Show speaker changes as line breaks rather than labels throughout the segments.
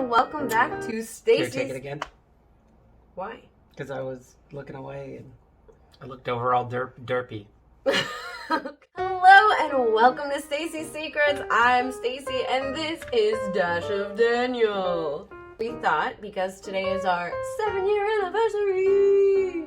and welcome back to
Here,
Stacy's...
take it again.
Why?
Because I was looking away and I looked over all derpy.
Hello and welcome to Stacy's Secrets. I'm Stacy and this is Dash of Daniel. We thought, because today is our 7-year anniversary,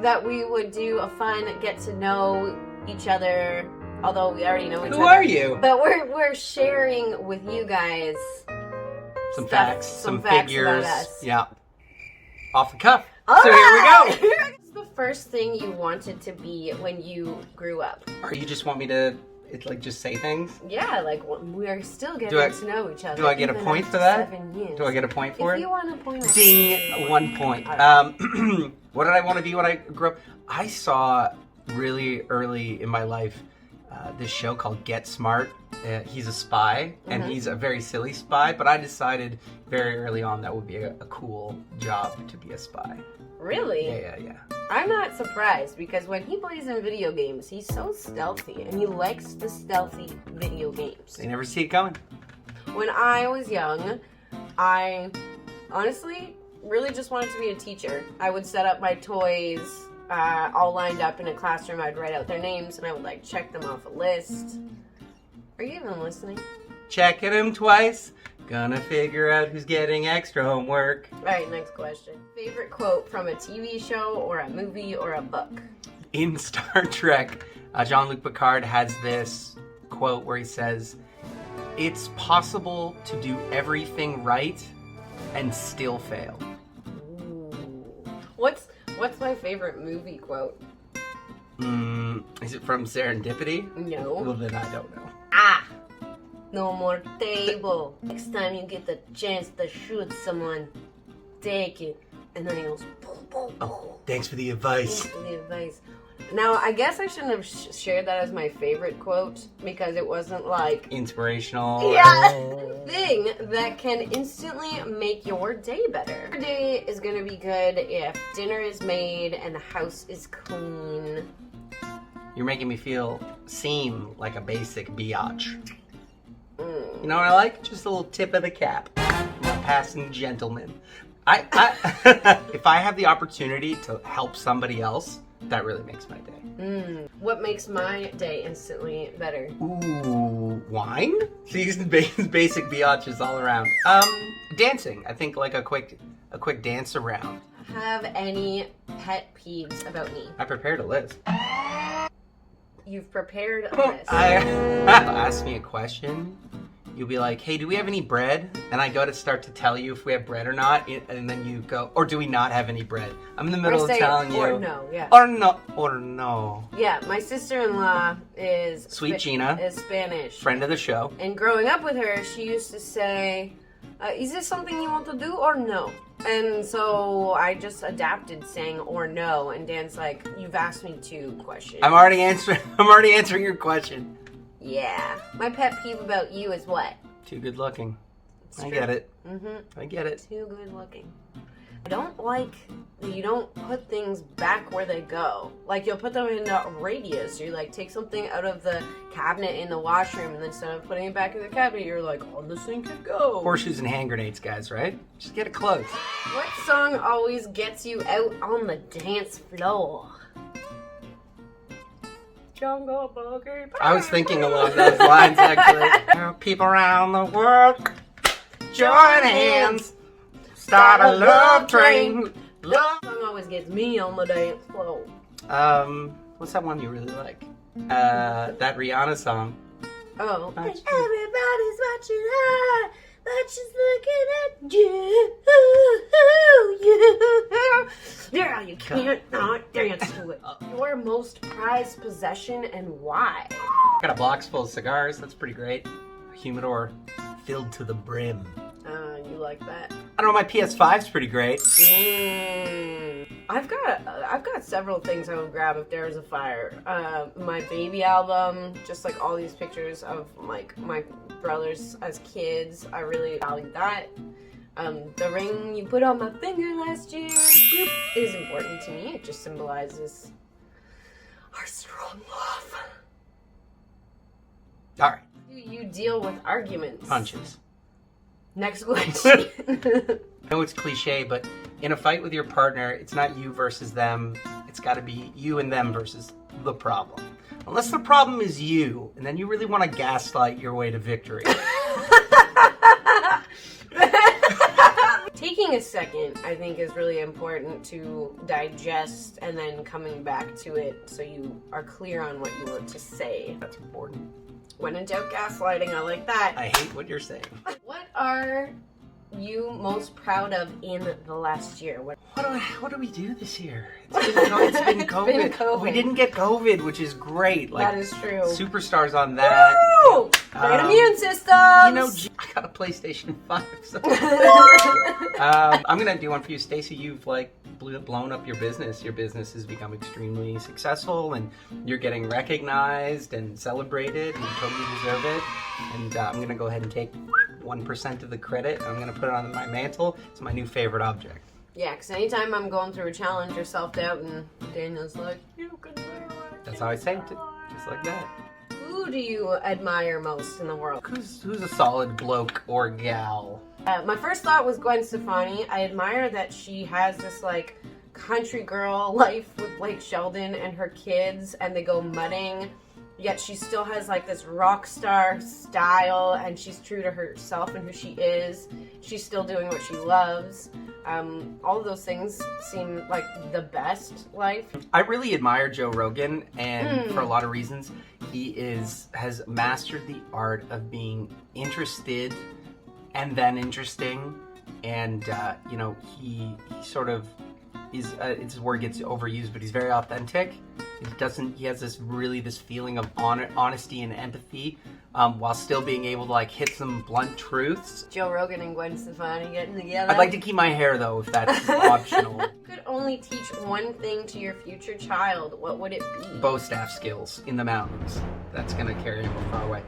that we would do a fun get to know each other, although we already know each other.
Who are you?
But we're sharing with you guys
Some
stuff,
facts,
some
figures.
about us.
Yeah. Off the cuff.
All
so
right.
Here we go.
What's the first thing you wanted to be when you grew up?
Or you just want me to just say things?
Yeah, like we're still getting to know each other.
Do I get a point for that?
7 years.
Do I get a point for it?
If you want a point,
Ding, 1 point.
Right.
What did I want to be when I grew up? I saw really early in my life this show called Get Smart. He's a spy, and he's a very silly spy, but I decided very early on that would be a cool job to be a spy.
Really?
Yeah.
I'm not surprised, because when he plays in video games, he's so stealthy, and he likes the stealthy video games.
They never see it coming.
When I was young, I honestly really just wanted to be a teacher. I would set up my toys all lined up in a classroom. I'd write out their names, and I would check them off a list. Are you even listening?
Checking them twice. Gonna figure out who's getting extra homework.
All right, next question. Favorite quote from a TV show or a movie or a book?
In Star Trek, Jean-Luc Picard has this quote where he says, "It's possible to do everything right and still fail."
Ooh. What's my favorite movie quote?
Is it from Serendipity?
No.
Well, then I don't know.
No more table. Next time you get the chance to shoot someone, take it. And then he goes, boom, boom, boom.
Oh, thanks for the advice.
Thanks for the advice. Now, I guess I shouldn't have shared that as my favorite quote, because it wasn't
Inspirational.
Yeah. Thing that can instantly make your day better. Your day is going to be good if dinner is made and the house is clean.
You're making me seem like a basic biatch. You know what I like? Just a little tip of the cap. I'm a passing gentleman. I if I have the opportunity to help somebody else, that really makes my day.
What makes my day instantly better?
Ooh, wine? These basic biatches all around. Dancing. I think a quick dance around.
Have any pet peeves about me?
I prepared a list.
You've prepared a list.
Ask me a question. You'll be like, "Hey, do we have any bread?" And I go to start to tell you if we have bread or not, and then you go, "Or do we not have any bread?" I'm in the middle of telling you.
Or no, yeah.
Or no.
Yeah, my sister-in-law is...
Sweet Gina.
Is Spanish.
Friend of the show.
And growing up with her, she used to say, "Is this something you want to do or no?" And so I just adapted saying or no, and Dan's like, "You've asked me 2 questions."
I'm already answering your question.
Yeah. My pet peeve about you is what?
Too good looking.
It's
I
true.
get it.
I
get it.
Too good looking. I don't like that you don't put things back where they go. You'll put them in a radius. You take something out of the cabinet in the washroom, and then instead of putting it back in the cabinet, you're on the sink it goes.
Horseshoes and hand grenades, guys, right? Just get it close.
What song always gets you out on the dance floor? Jungle Boogie.
I was thinking along those lines, actually. People around the world, join hands, start a love train.
Love song always gets me on the dance floor.
What's that one you really like? That Rihanna song.
Oh. And everybody's watching her, but she's looking at you. Yeah, you can't not dance to it. Your most prized possession and why?
Got a box full of cigars. That's pretty great. A humidor filled to the brim.
You like that?
I don't know. My PS5's pretty great.
I've got several things I would grab if there was a fire. My baby album, just all these pictures of my brothers as kids. I really value that. The ring you put on my finger last year is important to me. It just symbolizes our strong love.
All right.
Do you deal with arguments?
Punches.
Next question.
I know it's cliche, but in a fight with your partner, it's not you versus them. It's got to be you and them versus the problem. Unless the problem is you, and then you really want to gaslight your way to victory.
Taking a second, I think, is really important to digest and then coming back to it so you are clear on what you want to say.
That's important.
When in doubt, gaslighting, I like that.
I hate what you're saying.
What are you most proud of in the last year? What
do we do this year? It's been COVID. We didn't get COVID, which is great. Like,
that is true.
Superstars on that.
Woo! Great immune systems!
You know, I got a PlayStation 5. So. I'm going to do one for you, Stacey. You've blown up your business. Your business has become extremely successful, and you're getting recognized and celebrated, and you totally deserve it. And I'm going to go ahead and take 1% of the credit. I'm going to put it on my mantle. It's my new favorite object.
Yeah, because anytime I'm going through a challenge or self-doubt, and Daniel's like, you can do it.
That's how I say it, just like that.
Who do you admire most in the world?
Who's a solid bloke or gal?
My first thought was Gwen Stefani. I admire that she has this like country girl life with Blake Sheldon and her kids, and they go mudding, yet she still has like this rock star style, and she's true to herself and who she is. She's still doing what she loves. All of those things seem like the best life.
I really admire Joe Rogan, and for a lot of reasons. He has mastered the art of being interested and then interesting, and he sort of is. His word gets overused, but he's very authentic. He has this feeling of honesty and empathy, while still being able to like hit some blunt truths.
Joe Rogan and Gwen Stefani getting together.
I'd like to keep my hair though, if that's optional.
If you could only teach one thing to your future child, what would it be?
Bow staff skills in the mountains. That's gonna carry him far away.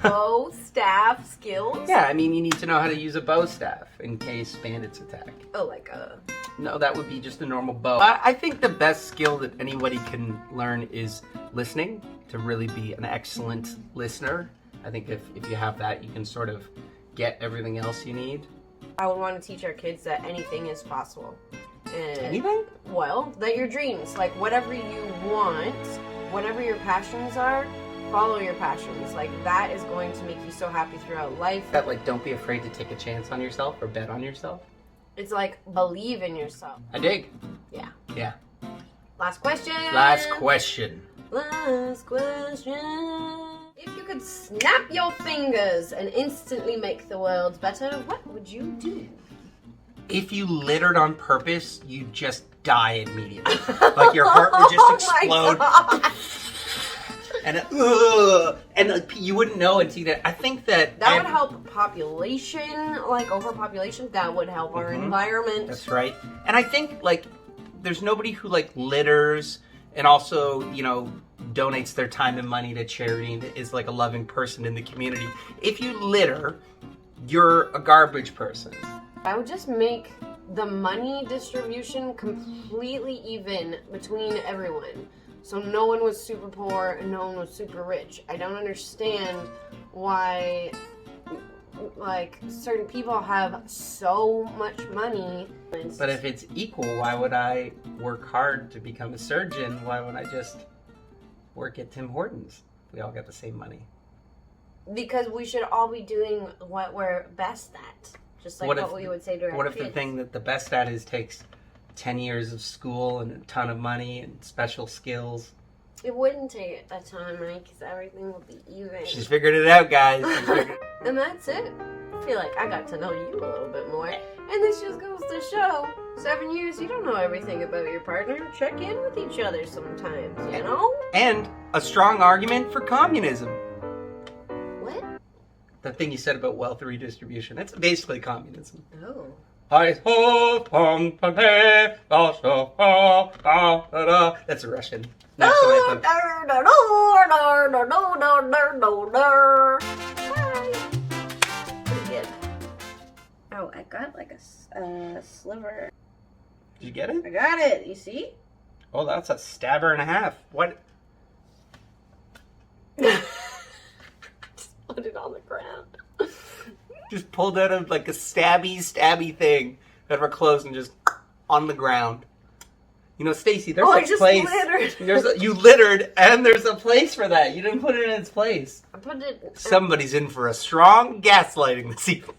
Bow staff skills?
Yeah, I mean, you need to know how to use a bow staff in case bandits attack.
Oh, like a...
No, that would be just a normal bow. I think the best skill that anybody can learn is listening, to really be an excellent listener. I think if you have that, you can sort of get everything else you need.
I would want to teach our kids that anything is possible. And,
anything?
Well, that your dreams, like whatever you want, whatever your passions are, follow your passions. Like that is going to make you so happy throughout life.
That like, don't be afraid to take a chance on yourself or bet on yourself.
It's like, believe in yourself.
I dig.
Yeah.
Yeah.
Last question.
Last question.
Last question. If you could snap your fingers and instantly make the world better, what would you do?
If you littered on purpose, you'd just die immediately. Like your heart would just explode. And you wouldn't know until that. I think that
would help population, like overpopulation. That would help our environment.
That's right. And I think like there's nobody who like litters and also donates their time and money to charity and is like a loving person in the community. If you litter, you're a garbage person.
I would just make the money distribution completely even between everyone. So no one was super poor and no one was super rich. I don't understand why, like, certain people have so much money.
But if it's equal, why would I work hard to become a surgeon? Why would I just work at Tim Hortons? We all get the same money.
Because we should all be doing what we're best at. Just like what we would say to our kids.
What if the thing that the best at is takes 10 years of school and a ton of money and special skills?
It wouldn't take a ton of money because everything would be even.
She's figured it out, guys.
And that's it. I feel like I got to know you a little bit more. And this just goes to show, 7 years, you don't know everything about your partner. Check in with each other sometimes, you know?
And a strong argument for communism.
What?
The thing you said about wealth redistribution. That's basically communism.
Oh.
That's a Russian national anthem.
Pretty good. Oh, I got like a sliver.
Did you get it?
I got it. You see?
Oh, that's a stabber and a half. What?
Just put it on the ground.
Just pulled out of like a stabby thing out of her clothes and just on the ground. You know, Stacy, there's
I
a
just
place.
littered.
You littered, and there's a place for that. You didn't put it in its place.
I put it.
Somebody's in for a strong gaslighting this evening.